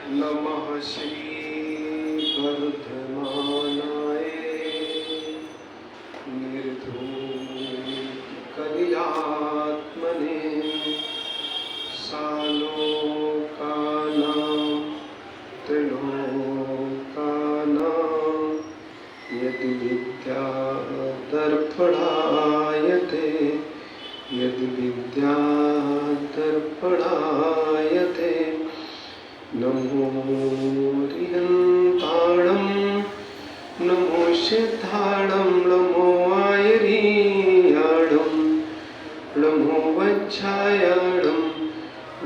नमः श्री वर्धमानाय निर्धूतकलिलात्मने सालोकानां त्रिलोकानां यदि विद्यादर्पणायते यदि विद्यादर्पणायते नमो रिहन्ताणं नमो सिद्धाणं नमो आयरीयाणं नमो वज्रायाणं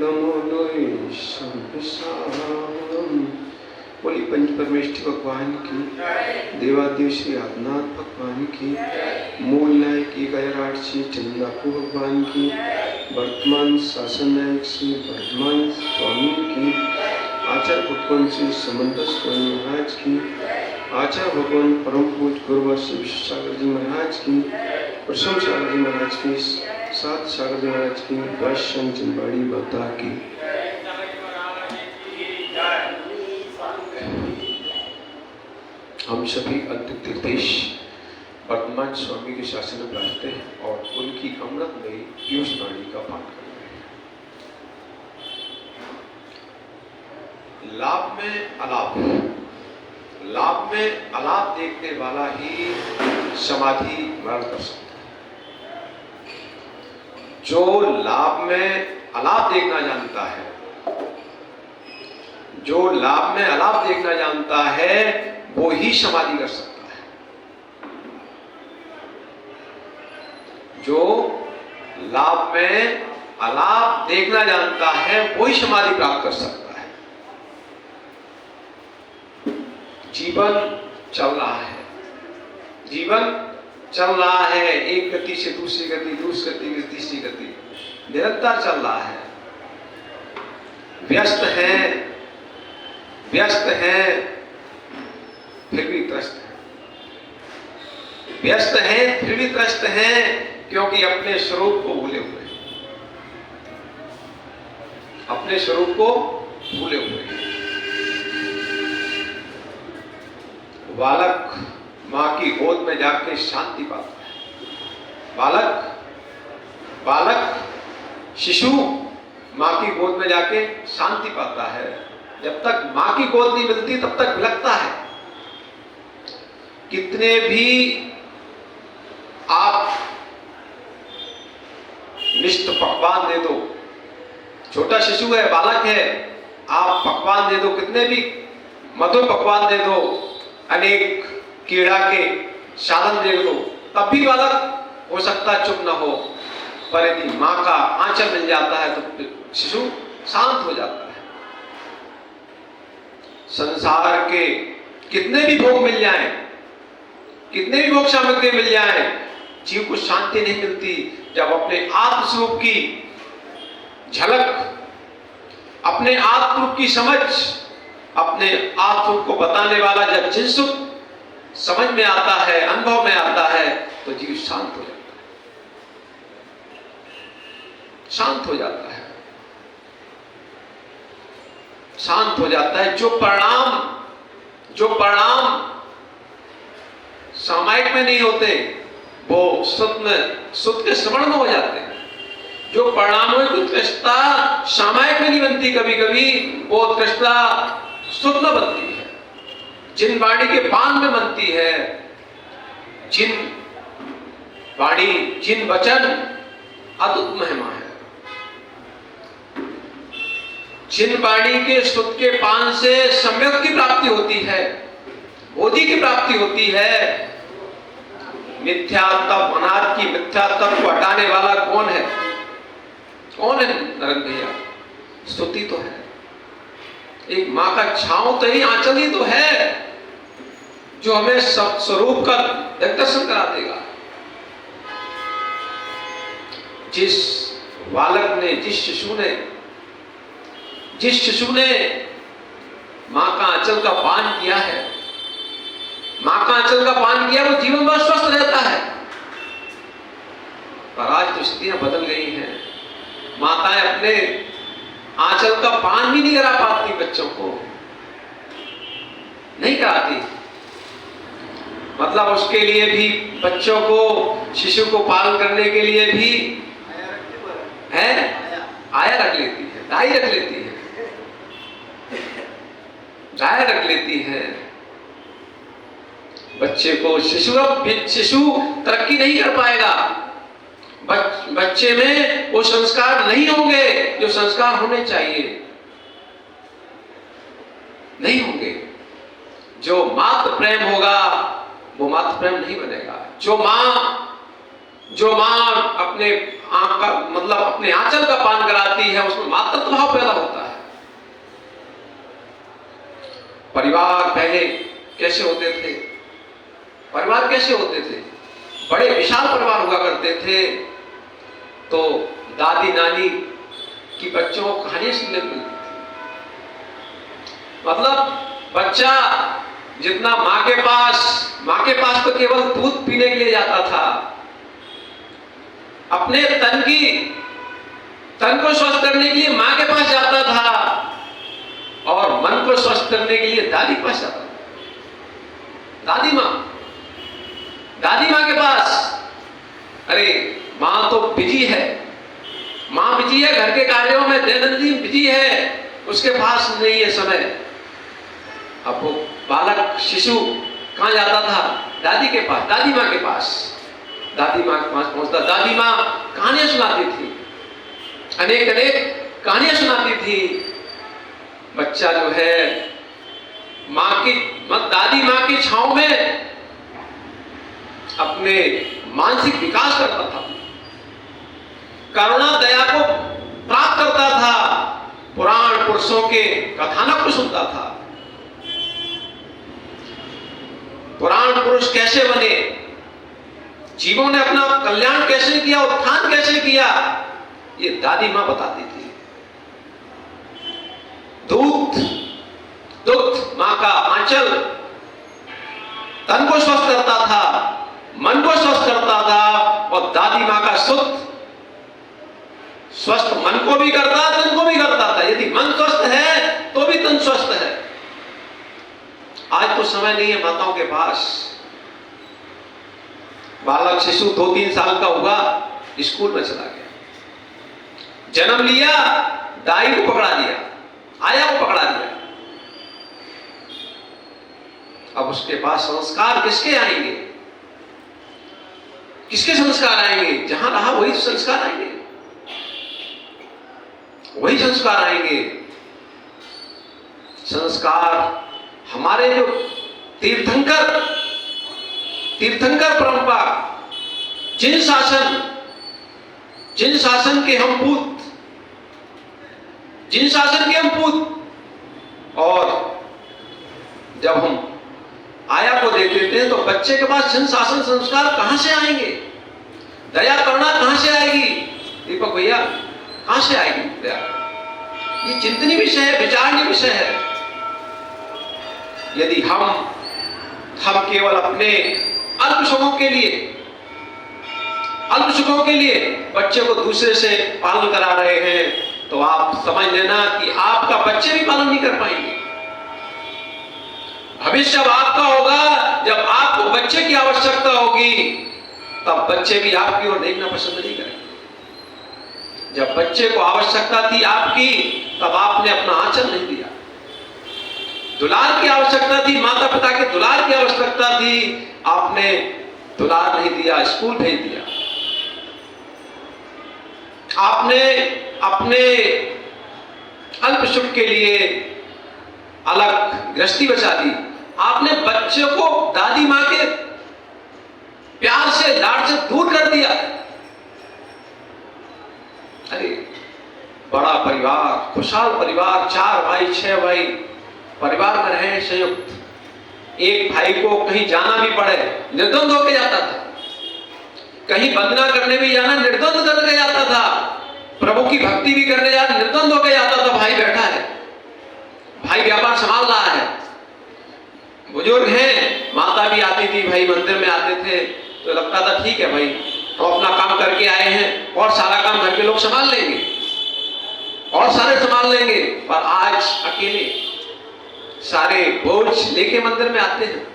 नमो लोयशंसाणं। बोली पंच परमेष्ठी भगवान की, देवादेव श्री आदिनाथ भगवान की, मूल नायक गैराट श्री चंद्रापू भगवान की, वर्तमान शासन नायक श्री वर्धमान स्वामी की, आचार्य भगवान श्री समंत स्वामी महाराज की, आचार्य भगवान परम पूज गुरुवर श्री विश्वसागर जी महाराज की, प्रसन्न सागर जी महाराज की, सात सागर जी महाराज की, वैश्यन चिंबाड़ी माता की। हम सभी अद्भुत तीर्थेश वर्तमान स्वामी के शासन में बैठते हैं और उनकी अमृतमयी पीयूष वाणी का पाठ करते हैं। लाभ में अलाभ, लाभ में अलाभ देखने वाला ही समाधि वर्ण कर सकता है। जो लाभ में अलाभ देखना जानता है, जो लाभ में अलाभ देखना जानता है, वो ही समाधि कर सकता है। जो लाभ में अलाभ देखना जानता है वो ही समाधि प्राप्त कर सकता है। जीवन चल रहा है, जीवन चल रहा है, एक गति से दूसरी गति, दूसरी गति से तीसरी गति, निरंतर चल रहा है। व्यस्त है, व्यस्त है, फिर भी त्रस्त है, व्यस्त है फिर भी त्रस्त है, क्योंकि अपने स्वरूप को भूले हुए हैं, अपने स्वरूप को भूले हुए हैं। बालक मां की गोद में जाके शांति पाता है। बालक शिशु मां की गोद में जाके शांति पाता है। जब तक मां की गोद नहीं मिलती तब तक विलकता है। कितने भी आप मिष्ट पकवान दे दो, छोटा शिशु है, बालक है, आप पकवान दे दो, कितने भी मधुर पकवान दे दो, अनेक कीड़ा के साधन दे दो, तब भी बालक हो सकता चुप न हो। पर यदि मां का आंचल मिल जाता है तो शिशु शांत हो जाता है। संसार के कितने भी भोग मिल जाएं, कितने भी भोग सामग्री मिल जाए, जीव को शांति नहीं मिलती जब अपने आत्म स्वरूप की झलक, अपने आत्म रूप की समझ, अपने आत्म रूप को बताने वाला जब जिन सुख समझ में आता है, अनुभव में आता है, तो जीव शांत हो जाता है, शांत हो जाता है, शांत हो जाता है। जो परिणाम सामायिक में नहीं होते, वो सुध के श्रवण में हो जाते हैं। जो परिणामों की उत्कृष्टता सामायिक में नहीं बनती, कभी कभी वो उत्कृष्टता सुध में बनती है, जिन वाणी के पान में बनती है। जिन वाणी, जिन वचन अद्भुत महिमा है। जिन वाणी के सुध के पान से सम्यक की प्राप्ति होती है, बोधि की प्राप्ति होती है। मिथ्या तत्व, अनाद की मिथ्या तत्व को हटाने वाला कौन है? कौन है नरक भैया? स्तुति तो है। एक मां का छांव तो ही, आंचल ही तो है जो हमें स्वरूप का दर्शन करा देगा। जिस बालक ने, जिस शिशु ने मां का आंचल का पान किया है, मां का आंचल का पान किया, वो जीवन भर स्वस्थ रहता है। पर आज तो स्थितियां बदल गई हैं। माताएं अपने आंचल का पान भी नहीं करा पाती, बच्चों को नहीं कराती। मतलब उसके लिए भी, बच्चों को, शिशु को पालन करने के लिए भी है आया रख लेती है, दाई रख लेती है, दाई रख लेती है बच्चे को। शिशु तरक्की नहीं कर पाएगा, बच्चे में वो संस्कार नहीं होंगे जो संस्कार होने चाहिए, नहीं होंगे। जो मातृ प्रेम होगा वो मातृ प्रेम नहीं बनेगा। जो मां अपने अपने आंचल का पान कराती है, उसमें मातृत्व भाव पैदा होता है। परिवार पहले कैसे होते थे? परिवार कैसे होते थे? बड़े विशाल परिवार हुआ करते थे। तो दादी नानी की बच्चों को कहानियां सुनने को मिलती थी। मतलब बच्चा जितना माँ के पास तो केवल दूध पीने के लिए जाता था, अपने तन को स्वस्थ करने के लिए माँ के पास जाता था, और मन को स्वस्थ करने के लिए दादी के पास जाता था। दादी माँ के पास। अरे माँ तो बिजी है, घर के कार्यों में दैनंदिन बिजी है, उसके पास नहीं है समय। अब वो बालक शिशु कहाँ जाता था? दादी के पास, दादी माँ के पास। दादी माँ के पास पहुंचता, दादी माँ कहानियां सुनाती थी, अनेक कहानियां सुनाती थी। बच्चा जो है दादी माँ की छांव में अपने मानसिक विकास करता था, करुणा दया को प्राप्त करता था, पुराण पुरुषों के कथानक को सुनता था। पुराण पुरुष कैसे बने, जीवों ने अपना कल्याण कैसे किया, उत्थान कैसे किया, ये दादी मां बताती थी। दुग्ध मां का आंचल तन को स्वस्थ करता था, मन को स्वस्थ करता था, और दादी मां का स्वस्थ मन को भी करता, तन को भी करता था। यदि मन स्वस्थ है तो भी तन स्वस्थ है। आज तो समय नहीं है माताओं के पास। बालक शिशु 2-3 साल का हुआ, स्कूल में चला गया, जन्म लिया, दाई को पकड़ा दिया, आया को पकड़ा दिया। अब उसके पास संस्कार किसके आएंगे? किसके संस्कार आएंगे? जहां रहा वही संस्कार आएंगे, वही संस्कार आएंगे। संस्कार हमारे जो तीर्थंकर परंपरा, जिन शासन के हम पूत, और जब हम आया को देते थे तो बच्चे के पास जिन शासन संस्कार कहां से आएंगे? दया करुणा कहां से आएगी? दीपक भैया, कहां से आएगी दया? ये चिंतनीय विषय है, विचारणीय विषय है। यदि हम केवल अपने अल्प सुखों के लिए बच्चे को दूसरे से पालन करा रहे हैं, तो आप समझ लेना कि आपका बच्चे भी पालन नहीं कर पाएंगे। भविष्य अब आपका होगा, जब आपको बच्चे की आवश्यकता होगी, तब बच्चे भी आपकी ओर देखना पसंद नहीं करेंगे। जब बच्चे को आवश्यकता थी आपकी, तब आपने अपना आंचल नहीं दिया। दुलार की आवश्यकता थी, माता पिता के दुलार की आवश्यकता थी, आपने दुलार नहीं दिया, स्कूल भेज दिया। आपने अपने अल्प सुख के लिए अलग गृहस्थी बचा दी। आपने बच्चे को दादी माँ के प्यार से, लाड से दूर कर दिया। अरे बड़ा परिवार, खुशहाल परिवार, 4 भाई 6 भाई परिवार में रहे संयुक्त। एक भाई को कहीं जाना भी पड़े, निर्द्वंद होकर जाता था। कहीं वंदना करने भी जाना, निर्द्वंद करके जाता था। प्रभु की भक्ति भी करने जाना, निर्द्वंद होकर जाता था। भाई बैठा है, भाई व्यापार संभाल रहा है, बुजुर्ग हैं, माता भी आती थी, भाई मंदिर में आते थे, तो लगता था ठीक है भाई, तो अपना काम करके आए हैं और सारा काम घर के लोग संभाल लेंगे। और सारे संभाल लेंगे, पर आज अकेले सारे बोझ लेके मंदिर में आते हैं,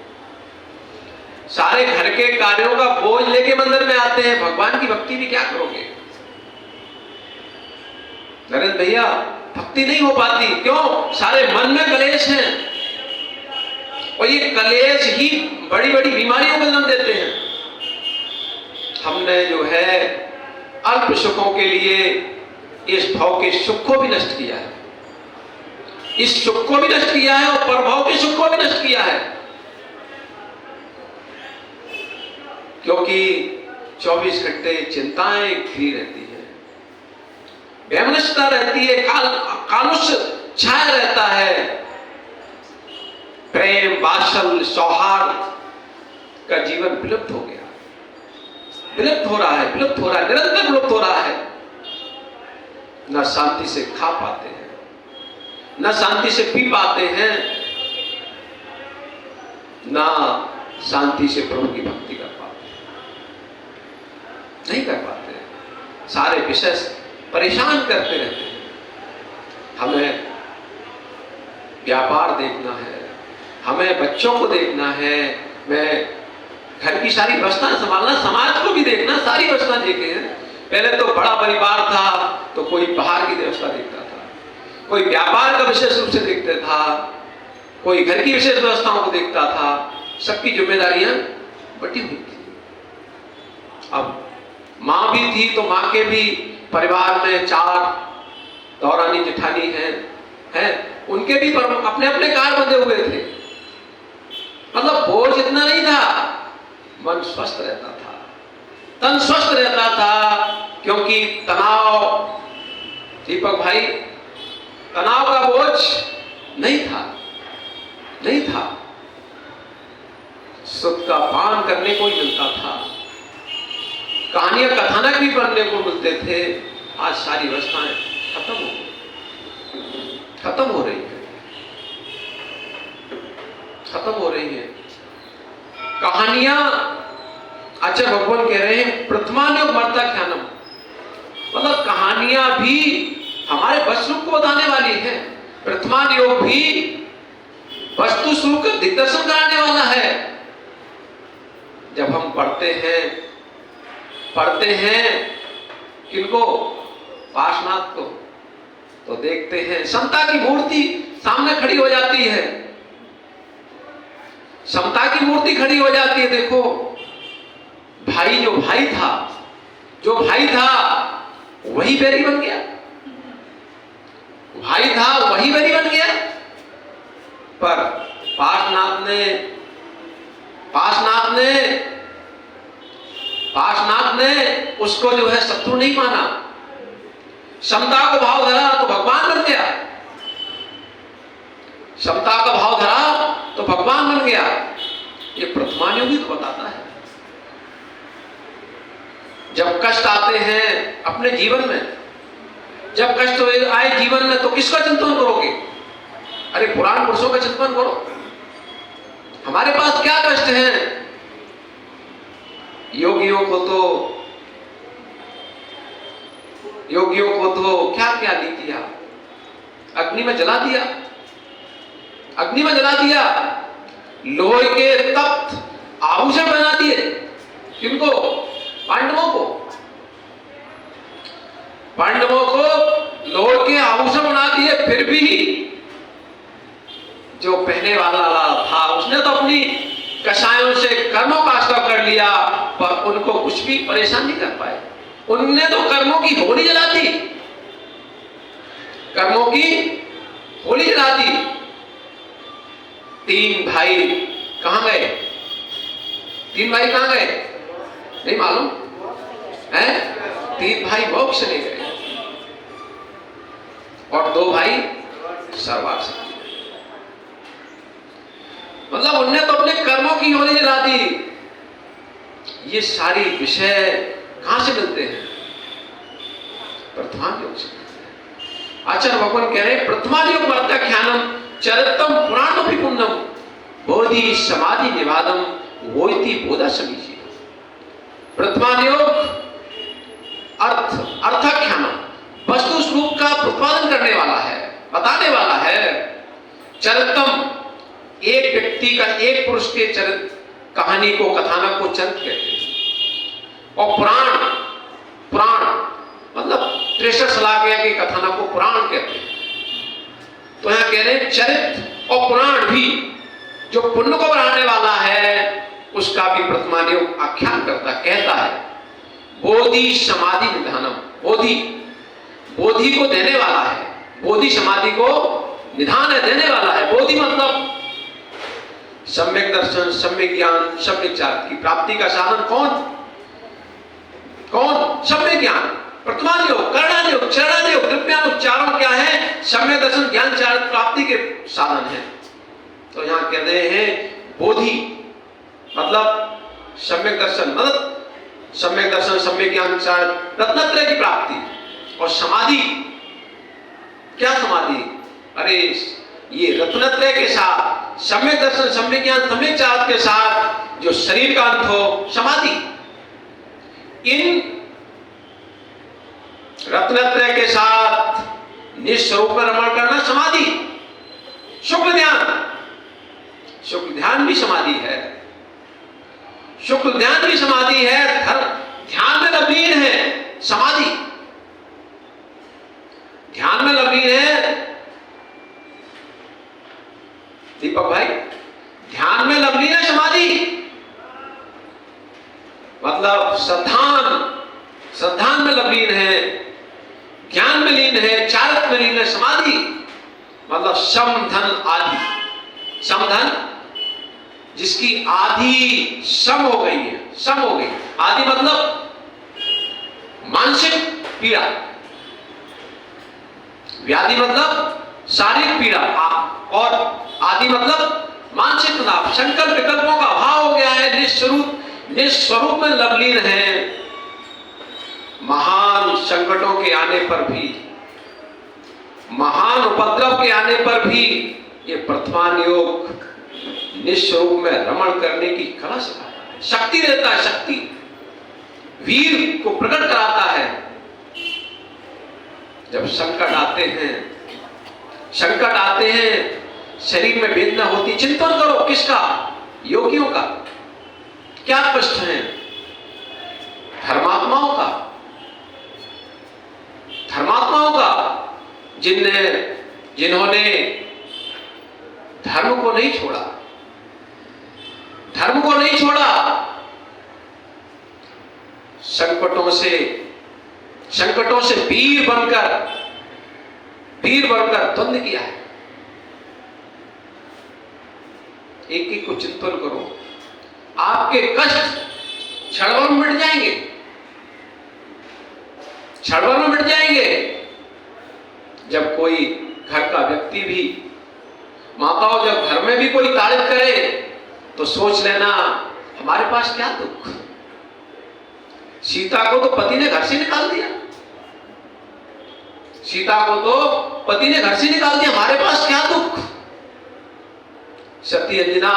सारे घर के कार्यों का बोझ लेके मंदिर में आते हैं, भगवान की भक्ति भी क्या करोगे? नरेंद्र भैया, भक्ति नहीं हो पाती। क्यों? सारे मन में कलेश हैं, और ये कलेश ही बड़ी बड़ी बीमारियों को जन्म देते हैं। हमने जो है अल्प सुखों के लिए इस भाव के सुख को भी नष्ट किया है, इस सुख को भी नष्ट किया है, और परभाव के सुख को भी नष्ट किया है। क्योंकि 24 घंटे चिंताएं घिरी रहती है, वैमनस्यता रहती है, कालुष्य छाया रहता है, प्रेम, वात्सल्य, सौहार्द का जीवन विलुप्त हो गया, विलुप्त हो रहा है, विलुप्त हो रहा है, निरंतर विलुप्त हो रहा है। न शांति से खा पाते हैं, न शांति से पी पाते हैं, न शांति से प्रभु की भक्ति कर पाते हैं, नहीं कर पाते हैं। सारे विषय परेशान करते रहते हैं। हमें व्यापार देखना है, हमें बच्चों को देखना है, मैं घर की सारी व्यवस्थाएं संभालना, समाज को भी देखना, सारी व्यवस्था देखे हैं। पहले तो बड़ा परिवार था तो कोई बाहर की व्यवस्था देखता था, कोई व्यापार का विशेष रूप से देखता था, कोई घर की विशेष व्यवस्थाओं को देखता था, सबकी जिम्मेदारियां बटी हुई थी। अब माँ भी थी तो माँ के भी परिवार में 4 दौरानी जेठानी हैं, उनके भी अपने अपने कार्य बंधे हुए थे। मतलब बोझ इतना नहीं था, मन स्वस्थ रहता था, तन स्वस्थ रहता था, क्योंकि तनाव, दीपक भाई, तनाव का बोझ नहीं था, नहीं था। सुख का पान करने को ही मिलता था, कहानियां कथानक भी पढ़ने को मिलते थे। आज सारी व्यवस्थाएं खत्म हो गई, खत्म हो रही है, खत्म हो रही है। कहानियां, आचार्य भगवान कह रहे हैं प्रथमान्योग मर्ता ख्यानम, मतलब कहानियां भी हमारे वस्तु को बताने वाली है, प्रथमान्योग भी वस्तु स्वरूप का दिग्दर्शन कराने वाला है। जब हम पढ़ते हैं किनको? पार्श्वनाथ को, तो देखते हैं समता की मूर्ति सामने खड़ी हो जाती है, समता की मूर्ति खड़ी हो जाती है। देखो भाई, जो भाई था वही बैरी बन गया, भाई था वही बैरी बन गया। पर पार्श्वनाथ ने उसको जो है शत्रु नहीं माना, समता को भाव धरा तो भगवान बन गया, समता का भाव धरा तो भगवान बन गया। ये प्रथमान्योग ही तो बताता है। जब कष्ट आते हैं अपने जीवन में, जब कष्ट आए जीवन में, तो किसका चिंतन करोगे? अरे पुराण पुरुषों का चिंतन करो। हमारे पास क्या कष्ट है? योगियों को तो क्या क्या दी दिया, अग्नि में जला दिया, अग्नि में जला दिया, लोहे के तख्त आभूषण बना दिए। किनको? पांडवों को लोहे के आभूषण बना दिए। फिर भी जो पहने वाला था उसने तो अपनी कषायों से कर्मों का आश्रय कर लिया, पर उनको कुछ भी परेशान नहीं कर पाए। उनने तो कर्मों की होली जला दी, कर्मों की होली जला दी। 3 भाई कहां गए? 3 भाई कहां गए? नहीं मालूम है? 3 भाई मोक्ष चले गए और 2 भाई सर्वार्थ। मतलब उनने तो अपने कर्मों की होली जला दी। ये सारी विषय कहां से मिलते हैं? प्रथमान्योग से मिलते हैं। आचार्य भगवान कह रहे हैं प्रथमान्योग मर्त्य ख्यानम चरितम पुराणोपि पुण्यम बोधि समाधि निवादम वोइति बोधा समीची। प्रथमान्योग अर्थख्यानम, वस्तु स्वरूप का प्रतिपादन करने वाला है, बताने वाला है। चरितम, एक व्यक्ति का, एक पुरुष के चरित्र कहानी को, कथानक को चरित्र कहते हैं। और पुराण, पुराण मतलब 63 लाख के कथानक को पुराण कहते हैं। तो यहां कह रहे हैं चरित्र और पुराण भी जो पुण्य को बढ़ाने वाला है उसका भी वर्तमान योग आख्यान करता, कहता है। बोधि समाधि निधानम, बोधि, बोधि को देने वाला है, बोधि समाधि को निधान है, देने वाला है। बोधि मतलब सम्यक दर्शन, सम्यक ज्ञान, सम्यक चारित्र की प्राप्ति का साधन कौन? कौन? सम्यक ज्ञान, वर्तमान योग, करणान योग, चरणान योग, दिव्यान उपचारों क्या है? सम्यक दर्शन, ज्ञान, चारित्र प्राप्ति के साधन है। तो यहां कह रहे हैं बोधि मतलब सम्यक दर्शन, मतलब सम्यक दर्शन, सम्यक ज्ञान, चारित्र, रत्नत्रय की प्राप्ति। और समाधि, क्या समाधि? अरे ये रत्नत्रय के साथ, सम्यक दर्शन, सम्यक ज्ञान, सम्यक चारित्र के साथ जो शरीर का अंत हो, समाधि। इन रत्नत्रय के साथ निस्वरूप में रमण करना समाधि। शुक्ल ध्यान, शुक्ल ध्यान भी समाधि है, शुक्ल ध्यान भी समाधि है। ध्यान में लंबीन है समाधि, ध्यान में लंबीन है दीपक भाई, ध्यान में लंबीन है समाधि। मतलब श्रद्धान में लंबीन है, ज्ञान में लीन है, चारित्र में लीन है समाधि। मतलब सम धन आदि, समधन जिसकी आदि सम हो गई है, सम हो गई। आदि मतलब मानसिक पीड़ा, व्याधि मतलब शारीरिक पीड़ा, और आदि मतलब मानसिक तनाव, संकल्प विकल्पों का अभाव हो गया है, निस्वरूप में लवलीन है। महान संकटों के आने पर भी, महान उपद्रव के आने पर भी ये वर्तमान योग निस्वरूप में रमण करने की कला सिखाता है, शक्ति देता है, शक्ति, वीर को प्रकट कराता है। जब संकट आते हैं, संकट आते हैं, शरीर में वेदना होती, चिंतन करो किसका? योगियों का। क्या कष्ट है? धर्मात्माओं का, धर्मात्माओं का, जिन्होंने धर्म को नहीं छोड़ा, धर्म को नहीं छोड़ा, संकटों से वीर बनकर द्वंद किया है। एक एक को चिंतन करो, आपके कष्ट क्षणभर में मिट जाएंगे, क्षणभर में मिट जाएंगे। जब कोई घर का व्यक्ति भी, माताओं जब घर में भी कोई तारीफ करे तो सोच लेना हमारे पास क्या दुख। सीता को तो पति ने घर से निकाल दिया, सीता को तो पति ने घर से निकाल दिया, हमारे पास क्या दुख। सती अंजना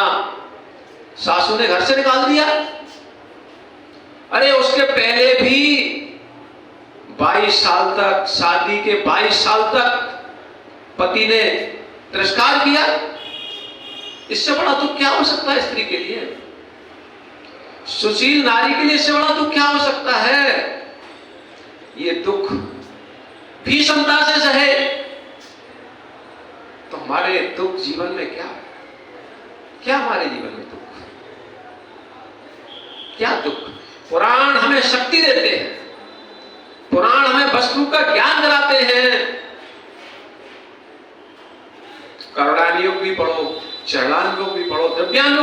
सासू ने घर से निकाल दिया। अरे उसके पहले भी 22 साल तक, शादी के 22 साल तक पति ने तिरस्कार किया। इससे बड़ा दुख क्या हो सकता है स्त्री के लिए? सुशील नारी के लिए इससे बड़ा दुख क्या हो सकता है? ये दुख भीषणता से सहे तो हमारे दुख जीवन में क्या है? क्या हमारे जीवन में दुख, क्या दुख? पुराण हमें शक्ति देते हैं, पुराण हमें वस्तु का ज्ञान कराते हैं। करुणान योग भी पढ़ो, चरणान योग भी पढ़ो, दिव्यान